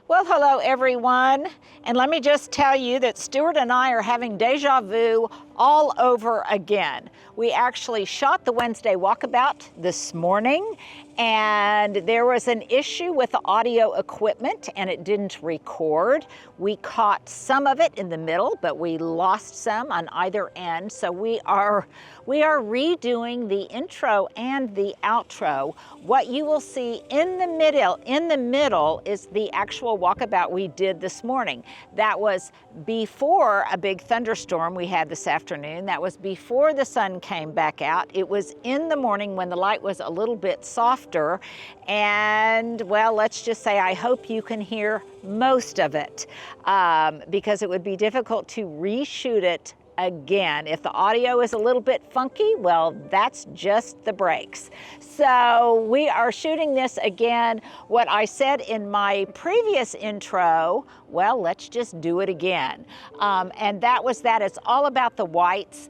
Well, hello everyone, and let me just tell you that Stuart and I are having deja vu all over again. We actually shot the Wednesday walkabout this morning, and there was an issue with the audio equipment and it didn't record. We caught some of it in the middle, but we lost some on either end. So we are redoing the intro and the outro. What you will see in the middle is the actual walkabout we did this morning. That was before a big thunderstorm we had this afternoon. That was before the sun came back out. It was in the morning when the light was a little bit softer. And well, let's just say I hope you can hear most of it because it would be difficult to reshoot it again. If the audio is a little bit funky, well, that's just the breaks. So we are shooting this again. What I said in my previous intro, well, let's just do it again. And that was that. It's all about the whites,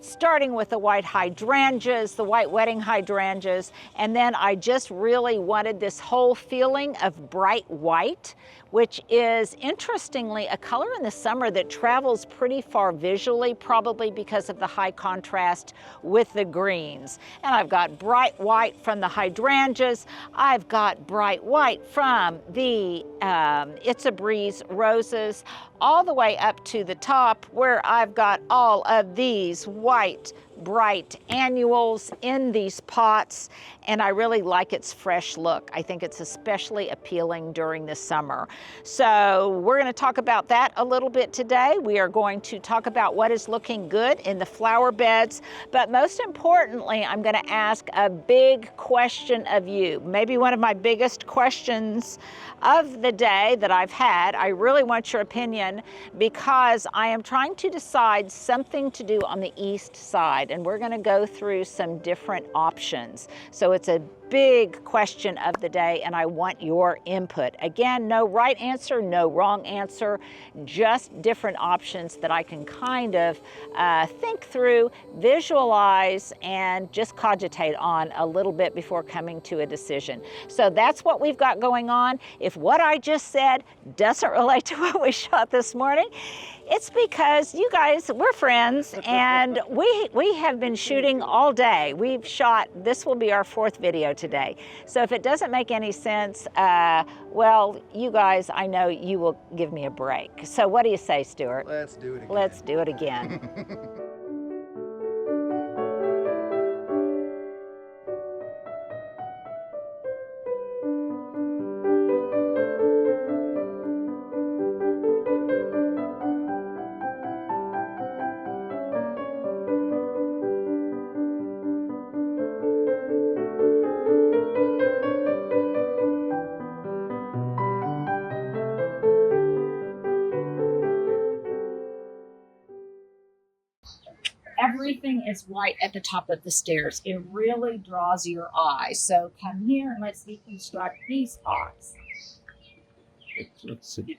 starting with the white hydrangeas, the white wedding hydrangeas, and then I just really wanted this whole feeling of bright white, which is interestingly a color in the summer that travels pretty far visually, probably because of the high contrast with the greens. And I've got bright white from the hydrangeas. I've got bright white from the It's a Breeze roses, all the way up to the top where I've got all of these white, bright annuals in these pots, and I really like its fresh look. I think it's especially appealing during the summer. So we're going to talk about that a little bit today. We are going to talk about what is looking good in the flower beds, but most importantly, I'm going to ask a big question of you, maybe one of my biggest questions of the day that I've had. I really want your opinion because I am trying to decide something to do on the east side, and we're going to go through some different options. So it's a big question of the day, and I want your input. Again, no right answer, no wrong answer, just different options that I can kind of think through, visualize, and just cogitate on a little bit before coming to a decision. So that's what we've got going on. If what I just said doesn't relate to what we shot this morning, it's because you guys, we're friends, and we have been shooting all day. We've shot, this will be our 4th video today. So if it doesn't make any sense, well, you guys, I know you will give me a break. So what do you say, Stuart? Let's do it again. Let's do it again. Everything is white at the top of the stairs. It really draws your eye. So come here and let's deconstruct these pots. Let's see.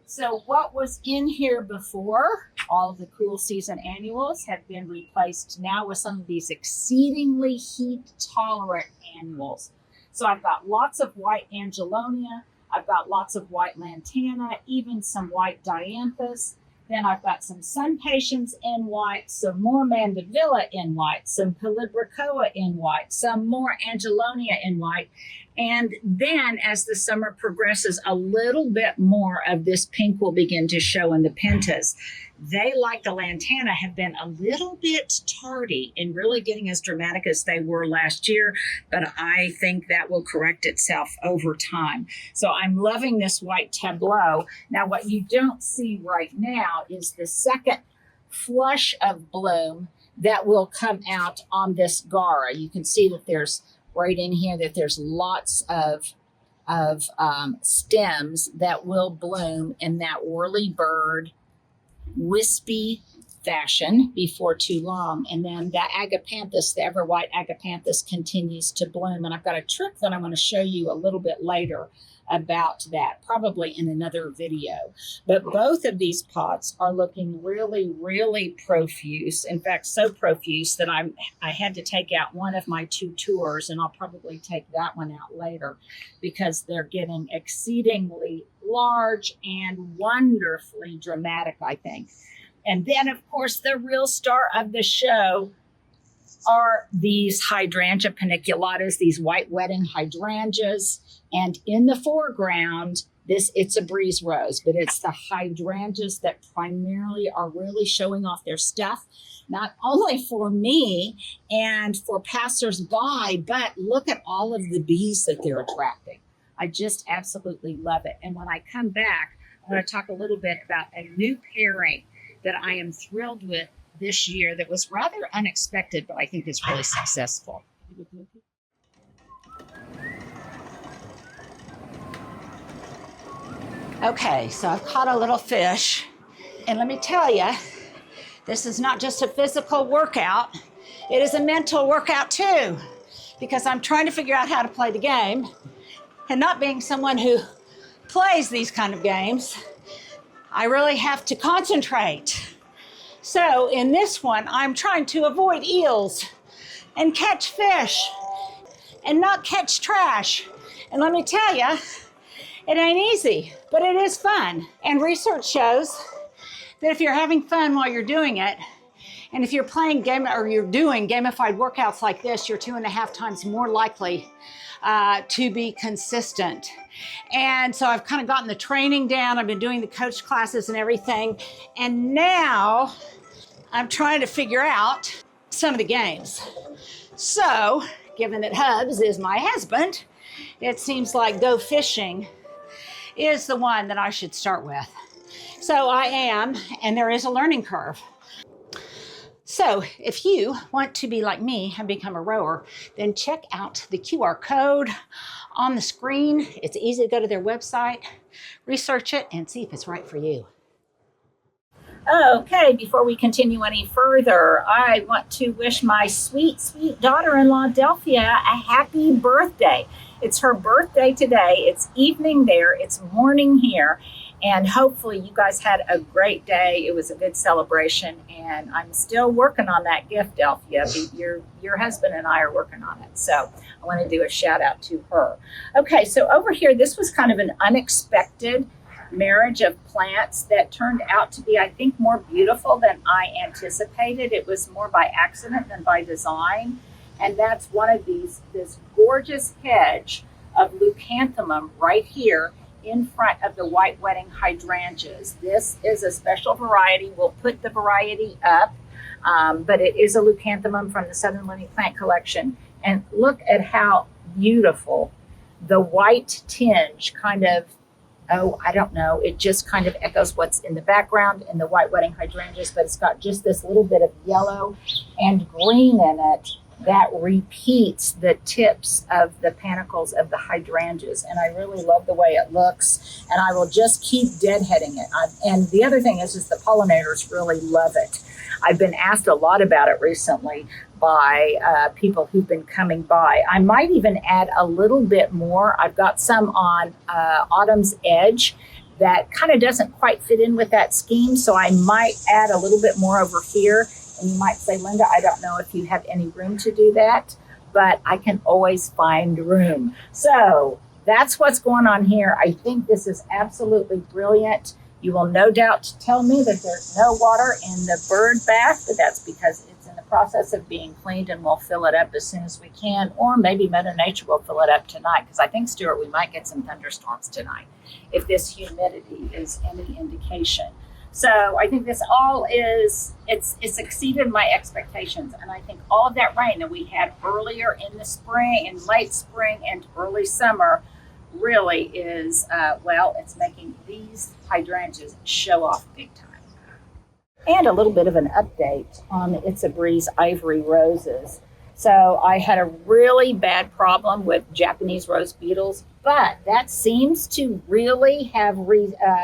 So what was in here before, all of the cool season annuals have been replaced now with some of these exceedingly heat tolerant annuals. So I've got lots of white angelonia. I've got lots of white lantana, even some white dianthus. Then I've got some sun patience in white, some more mandevilla in white, some calibrachoa in white, some more angelonia in white. And then as the summer progresses, a little bit more of this pink will begin to show in the pentas. They, like the lantana, have been a little bit tardy in really getting as dramatic as they were last year, but I think that will correct itself over time. So I'm loving this white tableau. Now, what you don't see right now is the second flush of bloom that will come out on this Gara. You can see that there's right in here that there's lots of stems that will bloom in that whirly bird, wispy fashion before too long. And then the agapanthus, the ever white agapanthus, continues to bloom. And I've got a trick that I'm going to show you a little bit later about that, probably in another video. But both of these pots are looking really, really profuse. In fact, so profuse that I had to take out one of my 2 tours, and I'll probably take that one out later because they're getting exceedingly large and wonderfully dramatic, I think. And then, of course, the real star of the show are these Hydrangea paniculatas, these white wedding hydrangeas. And in the foreground, it's a breeze rose, but it's the hydrangeas that primarily are really showing off their stuff, not only for me and for passersby, but look at all of the bees that they're attracting. I just absolutely love it. And when I come back, I'm going to talk a little bit about a new pairing that I am thrilled with this year that was rather unexpected, but I think is really successful. Okay, so I've caught a little fish, and let me tell you, this is not just a physical workout, it is a mental workout too, because I'm trying to figure out how to play the game, and not being someone who plays these kind of games, I really have to concentrate. So in this one, I'm trying to avoid eels and catch fish and not catch trash. And let me tell you, it ain't easy, but it is fun. And research shows that if you're having fun while you're doing it, and if you're playing game or you're doing gamified workouts like this, you're 2.5 times more likely to be consistent. And so I've kind of gotten the training down. I've been doing the coach classes and everything. And now I'm trying to figure out some of the games. So, given that Hubs is my husband, it seems like Go Fishing is the one that I should start with. So I am, and there is a learning curve. So if you want to be like me and become a rower, then check out the QR code on the screen. It's easy to go to their website, research it, and see if it's right for you. Okay, before we continue any further, I want to wish my sweet, sweet daughter-in-law, Delphia, a happy birthday. It's her birthday today. It's evening there. It's morning here. And hopefully you guys had a great day. It was a good celebration. And I'm still working on that gift, Delphia. Your husband and I are working on it. So I want to do a shout out to her. Okay, so over here, this was kind of an unexpected marriage of plants that turned out to be, I think, more beautiful than I anticipated. It was more by accident than by design. And that's one of these, this gorgeous hedge of leucanthemum right here in front of the white wedding hydrangeas. This is a special variety. We'll put the variety up, but it is a leucanthemum from the Southern Living Plant Collection. And look at how beautiful the white tinge kind of, I don't know, it just kind of echoes what's in the background in the white wedding hydrangeas, but it's got just this little bit of yellow and green in it that repeats the tips of the panicles of the hydrangeas. And I really love the way it looks, and I will just keep deadheading it. And the other thing is the pollinators really love it. I've been asked a lot about it recently by people who've been coming by. I might even add a little bit more. I've got some on Autumn's Edge that kind of doesn't quite fit in with that scheme, so I might add a little bit more over here. And you might say, Linda, I don't know if you have any room to do that, but I can always find room. So that's what's going on here. I think this is absolutely brilliant. You will no doubt tell me that there's no water in the bird bath, but that's because it's in the process of being cleaned, and we'll fill it up as soon as we can, or maybe Mother Nature will fill it up tonight, because I think, Stuart, we might get some thunderstorms tonight if this humidity is any indication. So I think this all it's exceeded my expectations. And I think all of that rain that we had earlier in the spring and late spring and early summer really is, it's making these hydrangeas show off big time. And a little bit of an update on the It's a Breeze ivory roses. So I had a really bad problem with Japanese rose beetles, but that seems to really have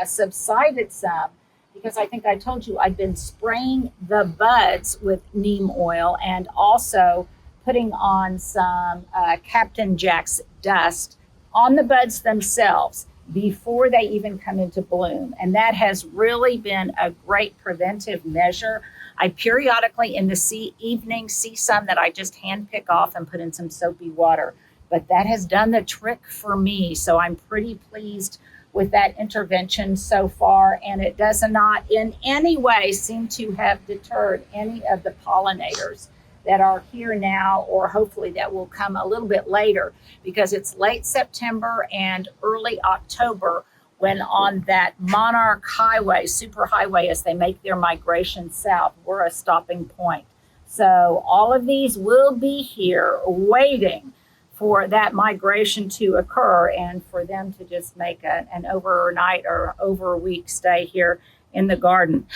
subsided some. Because I think I told you I've been spraying the buds with neem oil and also putting on some Captain Jack's dust on the buds themselves before they even come into bloom. And that has really been a great preventive measure. I periodically in the evening see some that I just hand pick off and put in some soapy water. But that has done the trick for me. So I'm pretty pleased with that intervention so far, and it does not in any way seem to have deterred any of the pollinators that are here now, or hopefully that will come a little bit later, because it's late September and early October when on that Monarch Highway, superhighway, as they make their migration south, we're a stopping point. So all of these will be here waiting for that migration to occur and for them to just make an overnight or over a week stay here in the garden.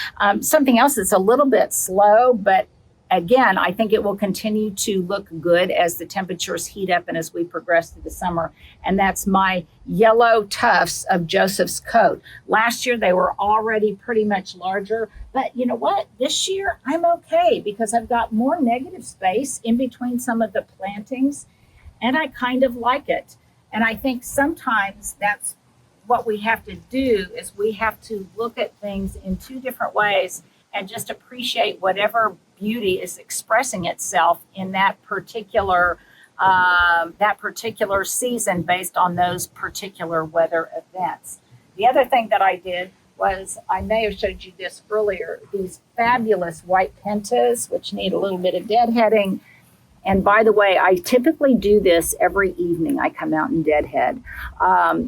Something else that's a little bit slow, but again, I think it will continue to look good as the temperatures heat up and as we progress through the summer. And that's my yellow tufts of Joseph's coat. Last year, they were already pretty much larger. But you know what? This year, I'm okay because I've got more negative space in between some of the plantings. And I kind of like it. And I think sometimes that's what we have to do, is we have to look at things in two different ways and just appreciate whatever beauty is expressing itself in that particular season based on those particular weather events. The other thing that I did was, I may have showed you this earlier, these fabulous white pentas, which need a little bit of deadheading. And by the way, I typically do this every evening. I come out and deadhead.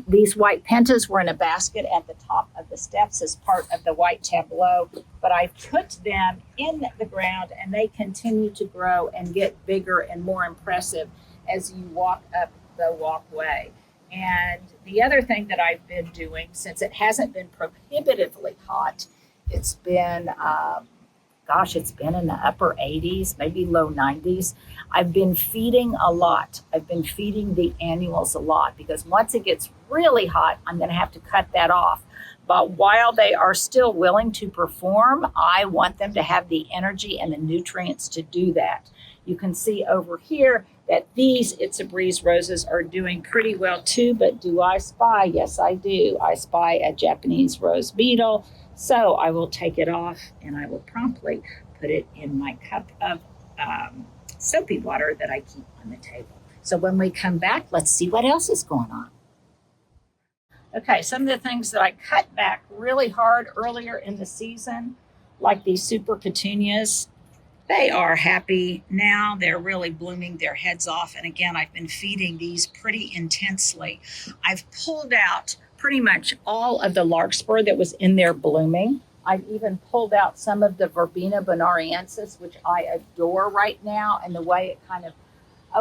These white pentas were in a basket at the top of the steps as part of the white tableau, but I put them in the ground and they continue to grow and get bigger and more impressive as you walk up the walkway. And the other thing that I've been doing, since it hasn't been prohibitively hot, it's been it's been in the upper 80s, maybe low 90s. I've been feeding a lot. I've been feeding the annuals a lot because once it gets really hot, I'm going to have to cut that off. But while they are still willing to perform, I want them to have the energy and the nutrients to do that. You can see over here that these It's a Breeze roses are doing pretty well too, but do I spy? Yes, I do. I spy a Japanese rose beetle. So I will take it off and I will promptly put it in my cup of soapy water that I keep on the table. So when we come back, let's see what else is going on. Okay, some of the things that I cut back really hard earlier in the season, like these super petunias, they are happy now. They're really blooming their heads off. And again, I've been feeding these pretty intensely. I've pulled out pretty much all of the larkspur that was in there blooming. I've even pulled out some of the Verbena bonariensis, which I adore right now, and the way it kind of,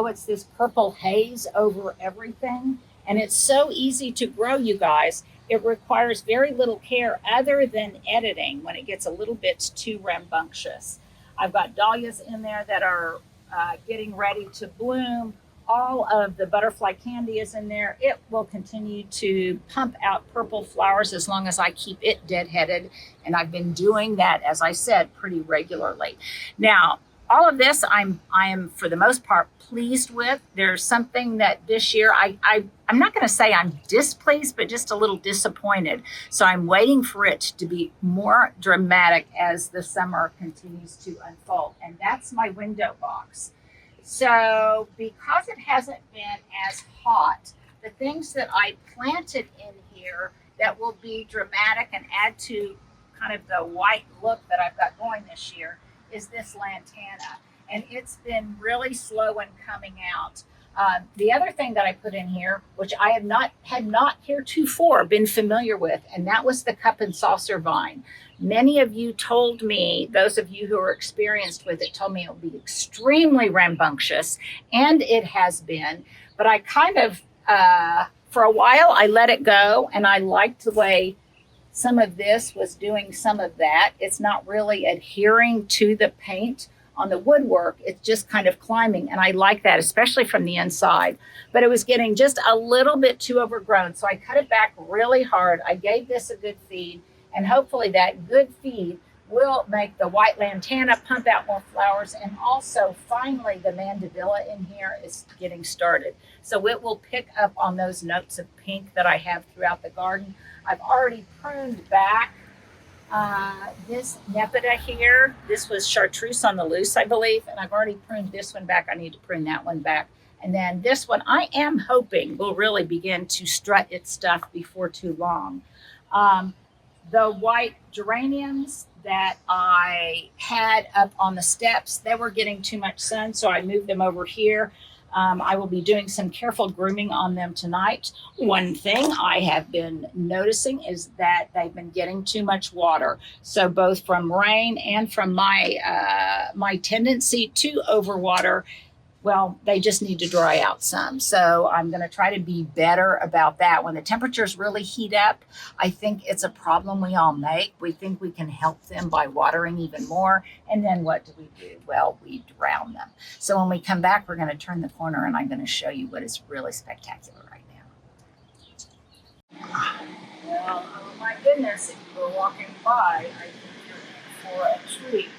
it's this purple haze over everything. And it's so easy to grow, you guys. It requires very little care other than editing when it gets a little bit too rambunctious. I've got dahlias in there that are getting ready to bloom. All of the butterfly candy is in there. It will continue to pump out purple flowers as long as I keep it deadheaded. And I've been doing that, as I said, pretty regularly. Now, all of this I am for the most part pleased with. There's something that this year I'm not going to say I'm displeased, but just a little disappointed. So I'm waiting for it to be more dramatic as the summer continues to unfold. And that's my window box. So because it hasn't been as hot, the things that I planted in here that will be dramatic and add to kind of the white look that I've got going this year is this lantana. And it's been really slow in coming out. The other thing that I put in here, which I had not heretofore been familiar with, and that was the cup and saucer vine. Many of you told me, those of you who are experienced with it, told me it would be extremely rambunctious, and it has been. But I kind of, for a while, I let it go, and I liked the way some of this was doing some of that. It's not really adhering to the paint on the woodwork. It's just kind of climbing, and I like that, especially from the inside. But it was getting just a little bit too overgrown, so I cut it back really hard. I gave this a good feed, and hopefully that good feed will make the white lantana pump out more flowers. And also, finally, the mandevilla in here is getting started. So it will pick up on those notes of pink that I have throughout the garden. I've already pruned back this nepeta here. This was chartreuse on the loose, I believe, and I've already pruned this one back. I need to prune that one back. And then this one, I am hoping will really begin to strut its stuff before too long. The white geraniums that I had up on the steps, they were getting too much sun, so I moved them over here. I will be doing some careful grooming on them tonight. One thing I have been noticing is that they've been getting too much water. So both from rain and from my tendency to overwater, well, they just need to dry out some. So I'm going to try to be better about that. When the temperatures really heat up, I think it's a problem we all make. We think we can help them by watering even more. And then what do? Well, we drown them. So when we come back, we're going to turn the corner and I'm going to show you what is really spectacular right now. Well, oh my goodness, if you were walking by, I think you're in for a treat,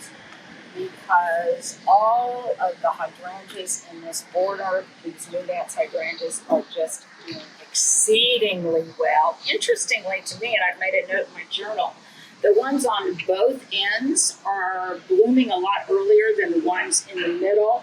because all of the hydrangeas in this border, these new dance hydrangeas, are just doing exceedingly well. Interestingly to me, and I've made a note in my journal, the ones on both ends are blooming a lot earlier than the ones in the middle.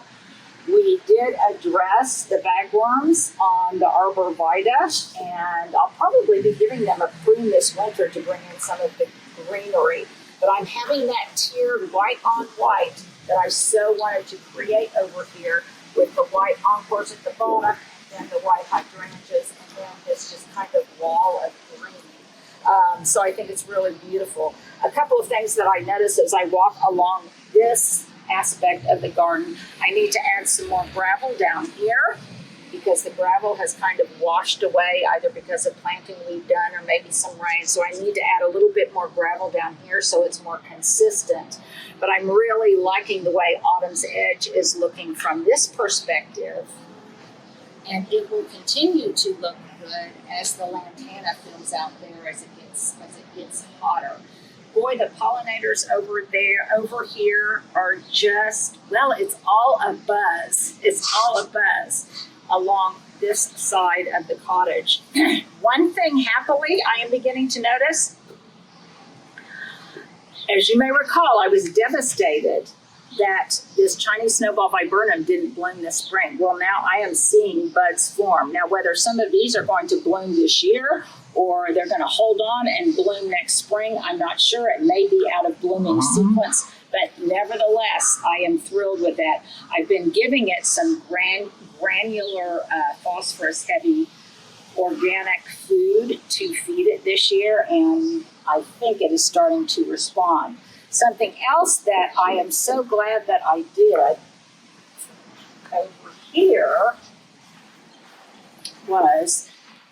We did address the bagworms on the arborvitae, and I'll probably be giving them a prune this winter to bring in some of the greenery. But I'm having that tiered white on white that I so wanted to create over here, with the white encores at the bottom, and the white hydrangeas, and then this just kind of wall of green. So I think it's really beautiful. A couple of things that I notice as I walk along this aspect of the garden, I need to add some more gravel down here, because the gravel has kind of washed away, either because of planting we've done or maybe some rain. So I need to add a little bit more gravel down here so it's more consistent. But I'm really liking the way Autumn's Edge is looking from this perspective. And it will continue to look good as the lantana fills out there as it gets hotter. Boy, the pollinators over here are just, well, it's all a buzz. It's all a buzz along this side of the cottage. One thing, happily, I am beginning to notice, as you may recall, I was devastated that this Chinese snowball viburnum didn't bloom this spring. Well, now I am seeing buds form. Now, whether some of these are going to bloom this year or they're going to hold on and bloom next spring, I'm not sure. It may be out of blooming sequence, but nevertheless, I am thrilled with that. I've been giving it some granular phosphorus heavy organic food to feed it this year, and I think it is starting to respond. Something else that I am so glad that I did over here was,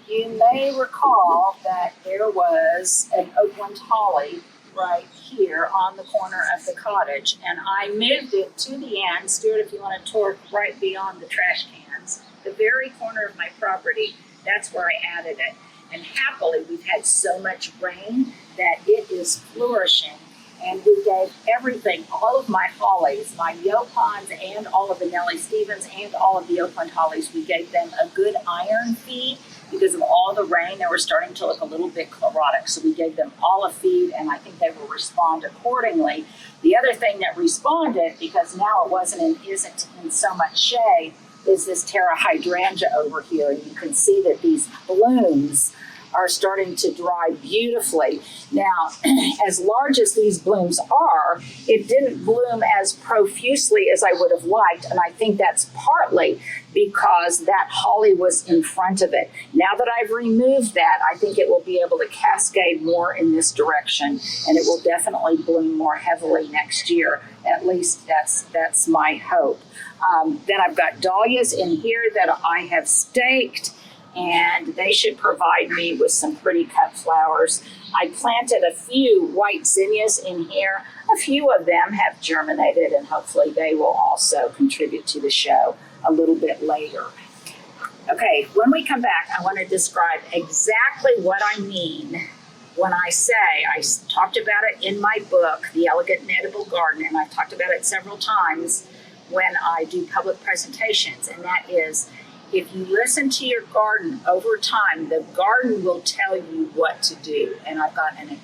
you may recall that there was an Oakland holly right here on the corner of the cottage, and I moved it to the end. Stuart, if you want to tour right beyond the trash cans, the very corner of my property, that's where I added it. And happily, we've had so much rain that it is flourishing. And we gave everything, all of my hollies, my yopons, and all of the Nellie Stevens, and all of the Oakland hollies, we gave them a good iron feed. Because of all the rain, they were starting to look a little bit chlorotic. So we gave them all a feed, and I think they will respond accordingly. The other thing that responded, because now it isn't in so much shade, is this Terra Hydrangea over here. And you can see that these blooms are starting to dry beautifully. Now, as large as these blooms are, it didn't bloom as profusely as I would have liked, and I think that's partly because that holly was in front of it. Now that I've removed that, I think it will be able to cascade more in this direction, and it will definitely bloom more heavily next year. At least that's my hope. Then I've got dahlias in here that I have staked, and they should provide me with some pretty cut flowers. I planted a few white zinnias in here. A few of them have germinated, and hopefully they will also contribute to the show a little bit later. Okay, when we come back, I want to describe exactly what I mean when I say, I talked about it in my book, The Elegant and Edible Garden, and I've talked about it several times when I do public presentations, and that is, if you listen to your garden over time, the garden will tell you what to do. And I've got a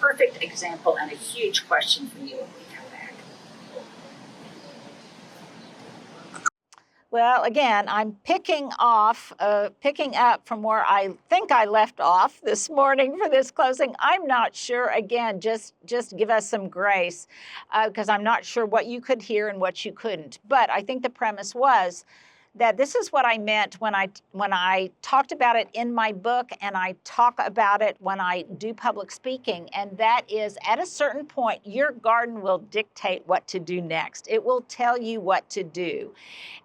perfect example and a huge question for you when we come back. Well, again, I'm picking up from where I think I left off this morning for this closing. I'm not sure. Again, just give us some grace, because I'm not sure what you could hear and what you couldn't. But I think the premise was that this is what I meant when I talked about it in my book, and I talk about it when I do public speaking, and that is, at a certain point, your garden will dictate what to do next. It will tell you what to do.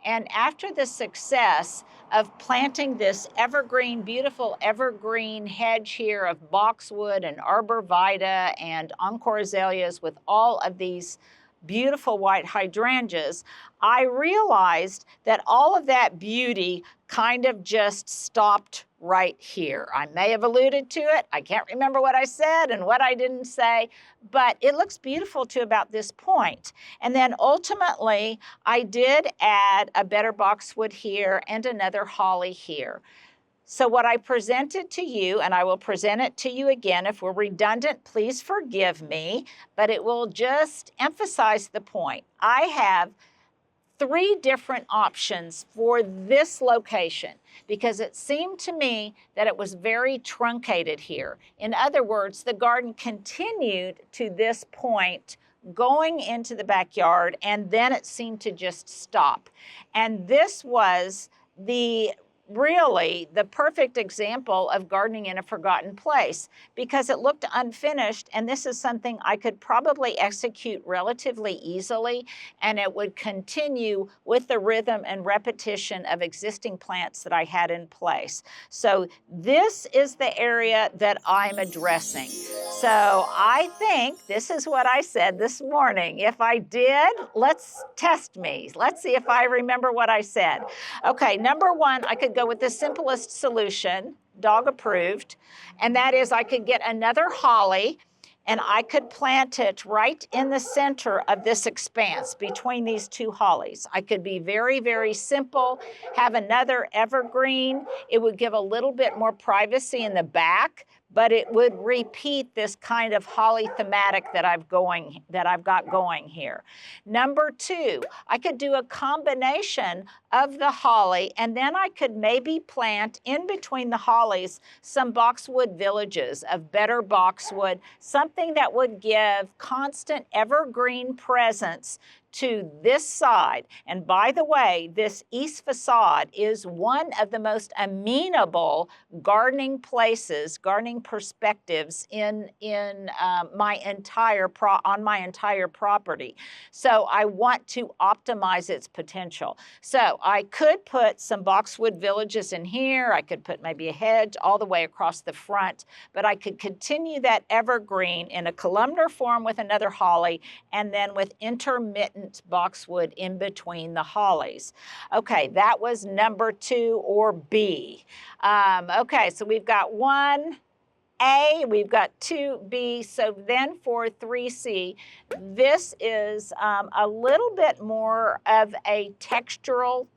And after the success of planting this evergreen, beautiful evergreen hedge here of boxwood and arborvitae and encore azaleas with all of these beautiful white hydrangeas, I realized that all of that beauty kind of just stopped right here. I may have alluded to it. I can't remember what I said and what I didn't say, but it looks beautiful to about this point. And then ultimately, I did add a better boxwood here and another holly here. So what I presented to you, and I will present it to you again, if we're redundant, please forgive me, but it will just emphasize the point. I have 3 different options for this location because it seemed to me that it was very truncated here. In other words, the garden continued to this point going into the backyard, and then it seemed to just stop. And this was really the perfect example of gardening in a forgotten place because it looked unfinished, and this is something I could probably execute relatively easily, and it would continue with the rhythm and repetition of existing plants that I had in place. So this is the area that I'm addressing. So I think this is what I said this morning. If I did, let's test me. Let's see if I remember what I said. Okay, number 1, I could go with the simplest solution, dog approved, and that is I could get another holly and I could plant it right in the center of this expanse between these 2 hollies. I could be very, very simple, have another evergreen. It would give a little bit more privacy in the back, but it would repeat this kind of holly thematic that I've got going here. Number 2, I could do a combination of the holly, and then I could maybe plant in between the hollies some boxwood villages of better boxwood, something that would give constant evergreen presence to this side. And by the way, this east facade is one of the most amenable gardening places, gardening perspectives on my entire property. So I want to optimize its potential. So I could put some boxwood villages in here. I could put maybe a hedge all the way across the front, but I could continue that evergreen in a columnar form with another holly, and then with intermittent boxwood in between the hollies. Okay, that was number 2, or B. Okay, so we've got 1A, we've got 2B, so then for 3C, this is a little bit more of a textural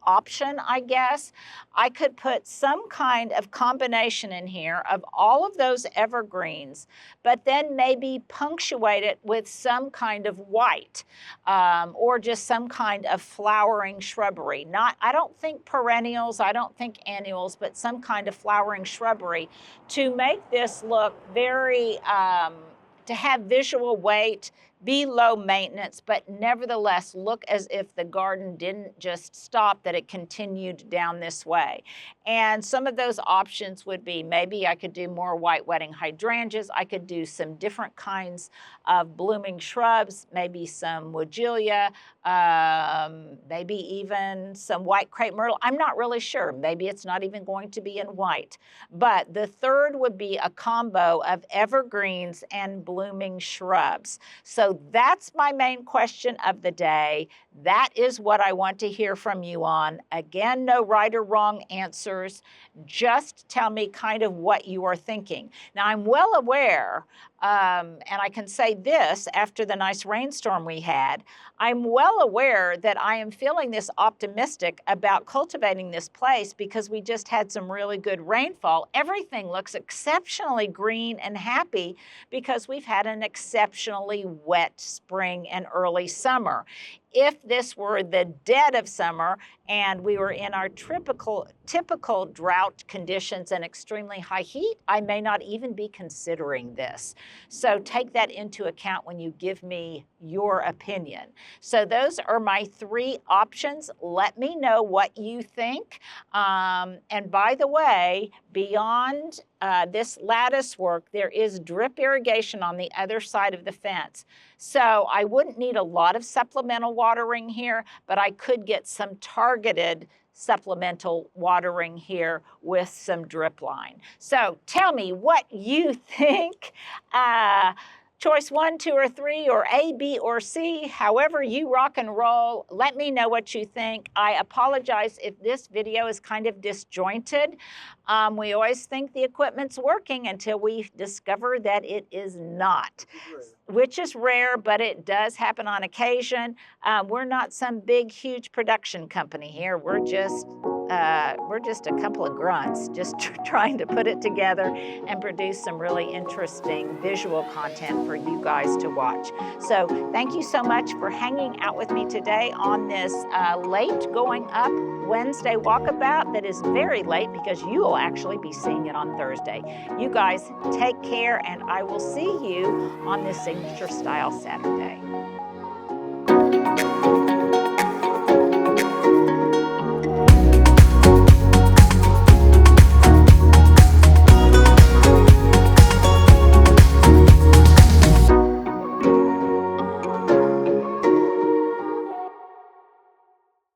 option, I guess. I could put some kind of combination in here of all of those evergreens, but then maybe punctuate it with some kind of white, or just some kind of flowering shrubbery. I don't think perennials, I don't think annuals, but some kind of flowering shrubbery to make this look very, to have visual weight, be low maintenance, but nevertheless look as if the garden didn't just stop, that it continued down this way. And some of those options would be, maybe I could do more white wedding hydrangeas. I could do some different kinds of blooming shrubs, maybe some woodgelia, maybe even some white crepe myrtle. I'm not really sure. Maybe it's not even going to be in white. But the third would be a combo of evergreens and blooming shrubs. So that's my main question of the day. That is what I want to hear from you on. Again, no right or wrong answers. Just tell me kind of what you are thinking. Now, I'm well aware, and I can say this after the nice rainstorm we had, I'm well aware that I am feeling this optimistic about cultivating this place because we just had some really good rainfall. Everything looks exceptionally green and happy because we've had an exceptionally wet spring and early summer. If this were the dead of summer and we were in our typical drought conditions and extremely high heat, I may not even be considering this. So take that into account when you give me your opinion. So those are my 3 options. Let me know what you think. And by the way, beyond this lattice work, there is drip irrigation on the other side of the fence. So I wouldn't need a lot of supplemental watering here, but I could get some targeted supplemental watering here with some drip line. So tell me what you think. Choice 1, 2, or 3, or A, B, or C, however you rock and roll, let me know what you think. I apologize if this video is kind of disjointed. We always think the equipment's working until we discover that it is not, which is rare, but it does happen on occasion. We're not some big, huge production company here. We're just a couple of grunts just trying to put it together and produce some really interesting visual content for you guys to watch. So thank you so much for hanging out with me today on this late going up Wednesday walkabout that is very late because you will actually be seeing it on Thursday. You guys take care, and I will see you on this Signature Style Saturday.